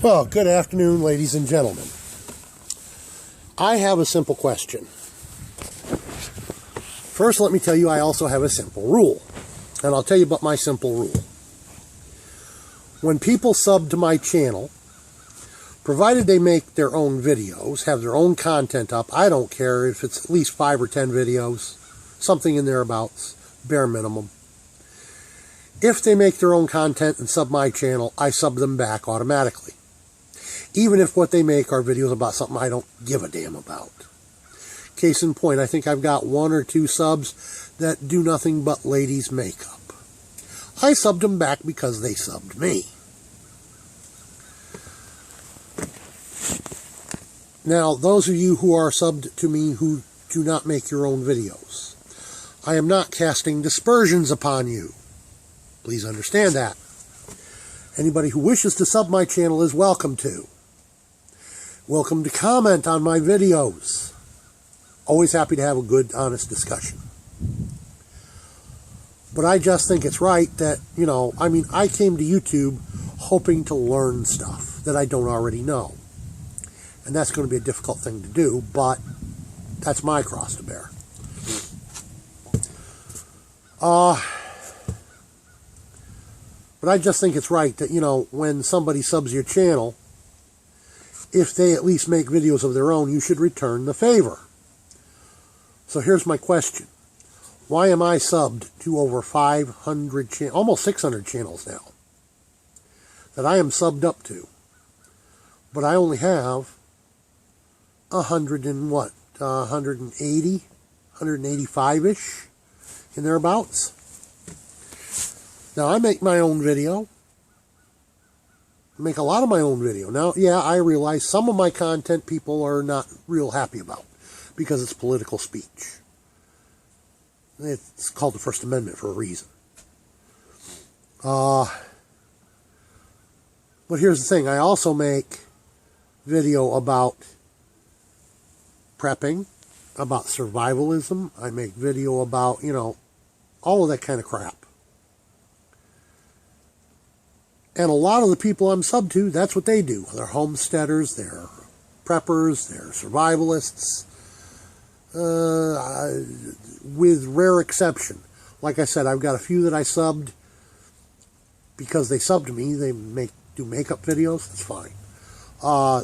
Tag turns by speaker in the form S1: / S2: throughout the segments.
S1: Well, good afternoon, ladies and gentlemen. I have a simple question. First, let me tell you I also have a simple rule. And I'll tell you about my simple rule. When people sub to my channel, provided they make their own videos, have their own content up, I don't care if it's at least 5 or 10 videos, something in thereabouts, bare minimum. If they make their own content and sub my channel, I sub them back automatically. Even if what they make are videos about something I don't give a damn about. Case in point, I think I've got 1 or 2 subs that do nothing but ladies' makeup. I subbed them back because they subbed me. Now, those of you who are subbed to me who do not make your own videos, I am not casting dispersions upon you. Please understand that. Anybody who wishes to sub my channel is welcome to. Welcome to comment on my videos. Always happy to have a good, honest discussion. But I just think it's right that, I came to YouTube hoping to learn stuff that I don't already know. And that's going to be a difficult thing to do, but that's my cross to bear. But I just think it's right that, when somebody subs your channel, if they at least make videos of their own, you should return the favor. So here's my question. Why am I subbed to over 500, almost 600 channels now that I am subbed up to? But I only have 180, 185-ish in thereabouts. Now, I make my own video. I make a lot of my own video. Now, yeah, I realize some of my content people are not real happy about because it's political speech. It's called the First Amendment for a reason. But here's the thing. I also make video about prepping, about survivalism. I make video about, all of that kind of crap. And a lot of the people I'm subbed to, that's what they do. They're homesteaders, they're preppers, they're survivalists. With rare exception. Like I said, I've got a few that I subbed because they subbed me. They do makeup videos. That's fine.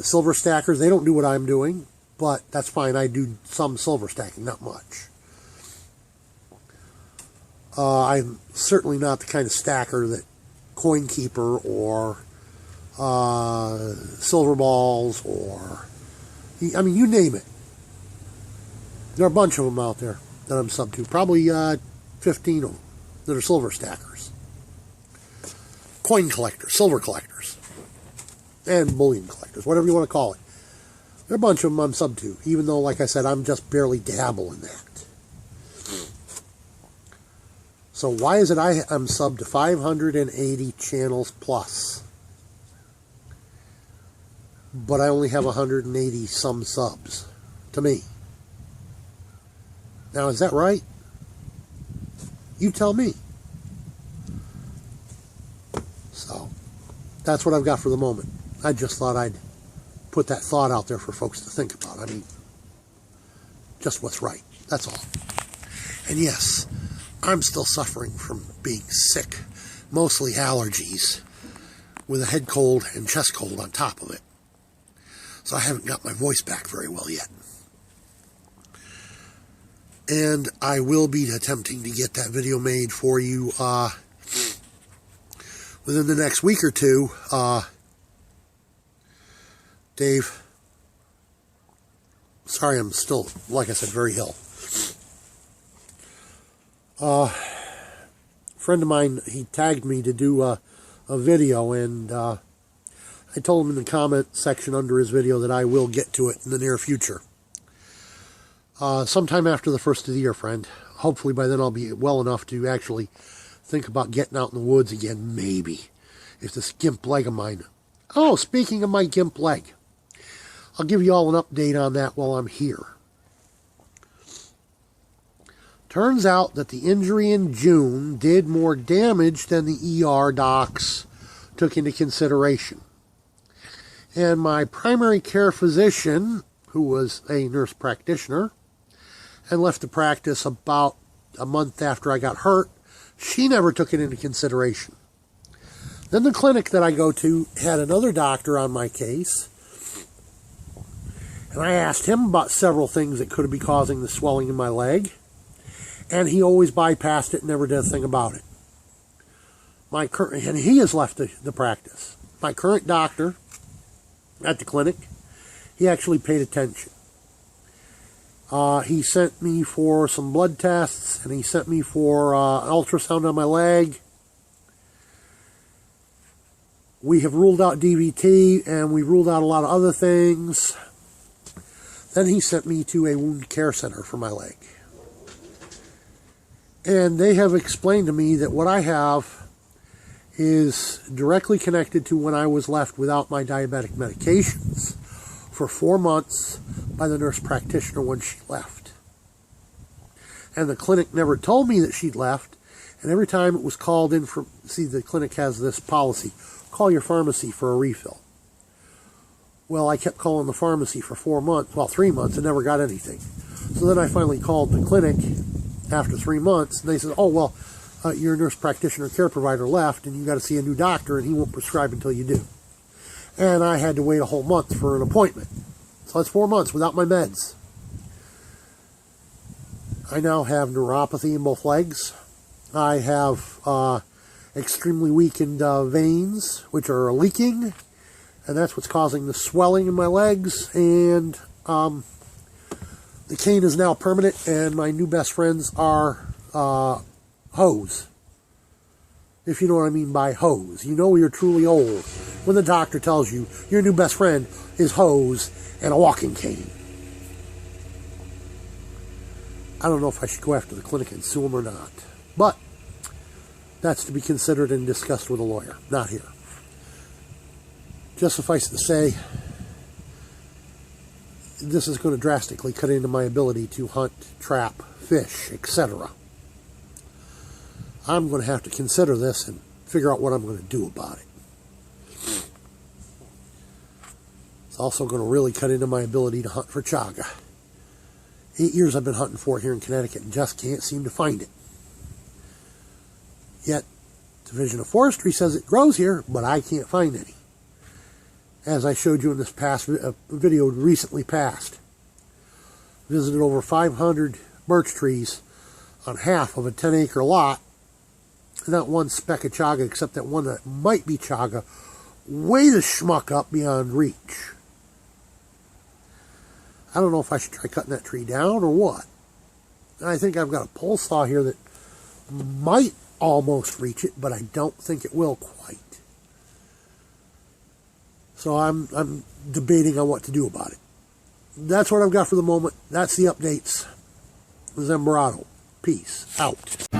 S1: Silver stackers, they don't do what I'm doing, but that's fine. I do some silver stacking, not much. I'm certainly not the kind of stacker that Coin Keeper or Silver Balls or, you name it. There are a bunch of them out there that I'm subbed to. Probably 15 of them that are silver stackers. Coin collectors, silver collectors, and bullion collectors, whatever you want to call it. There are a bunch of them I'm subbed to, even though, like I said, I'm just barely dabble in that. So why is it I'm subbed to 580 channels plus, but I only have 180 some subs to me? Now, is that right? You tell me. So, that's what I've got for the moment. I just thought I'd put that thought out there for folks to think about. Just what's right. That's all. And yes, I'm still suffering from being sick, mostly allergies, with a head cold and chest cold on top of it. So I haven't got my voice back very well yet. And I will be attempting to get that video made for you within the next week or two. Dave, sorry, I'm still, like I said, very ill. A friend of mine, he tagged me to do a video, and I told him in the comment section under his video that I will get to it in the near future. Sometime after the first of the year, friend. Hopefully by then I'll be well enough to actually think about getting out in the woods again, maybe. If this gimp leg of mine... Oh, speaking of my gimp leg, I'll give you all an update on that while I'm here. Turns out that the injury in June did more damage than the ER docs took into consideration. And my primary care physician, who was a nurse practitioner, and left the practice about a month after I got hurt, she never took it into consideration. Then the clinic that I go to had another doctor on my case, and I asked him about several things that could be causing the swelling in my leg, and he always bypassed it and never did a thing about it. And he has left the practice. My current doctor at the clinic, he actually paid attention. He sent me for some blood tests, and he sent me for an ultrasound on my leg. We have ruled out DVT, and we ruled out a lot of other things. Then he sent me to a wound care center for my leg. And they have explained to me that what I have is directly connected to when I was left without my diabetic medications for 4 months by the nurse practitioner when she left. And the clinic never told me that she'd left, and every time it was called in for, see, the clinic has this policy, call your pharmacy for a refill. Well, I kept calling the pharmacy for 4 months, well, 3 months, and never got anything. So then I finally called the clinic after 3 months, and they said, oh, well, your nurse practitioner care provider left, and you got to see a new doctor, and he won't prescribe until you do. And I had to wait a whole month for an appointment. So that's 4 months without my meds. I now have neuropathy in both legs. I have extremely weakened veins, which are leaking, and that's what's causing the swelling in my legs. And the cane is now permanent, and my new best friends are hose. If you know what I mean by hose. You know you're truly old when the doctor tells you your new best friend is hose and a walking cane. I don't know if I should go after the clinic and sue them or not. But that's to be considered and discussed with a lawyer, not here. Just suffice to say, this is going to drastically cut into my ability to hunt, trap, fish, etc. I'm going to have to consider this and figure out what I'm going to do about it. It's also going to really cut into my ability to hunt for chaga. 8 years I've been hunting for it here in Connecticut and just can't seem to find it. Yet, Division of Forestry says it grows here, but I can't find any. As I showed you in this past video recently passed. Visited over 500 birch trees on half of a 10-acre lot. Not one speck of chaga except that one that might be chaga way the schmuck up beyond reach. I don't know if I should try cutting that tree down or what. I think I've got a pole saw here that might almost reach it, but I don't think it will quite. So I'm debating on what to do about it. That's what I've got for the moment. That's the updates. Zambrano. Peace out.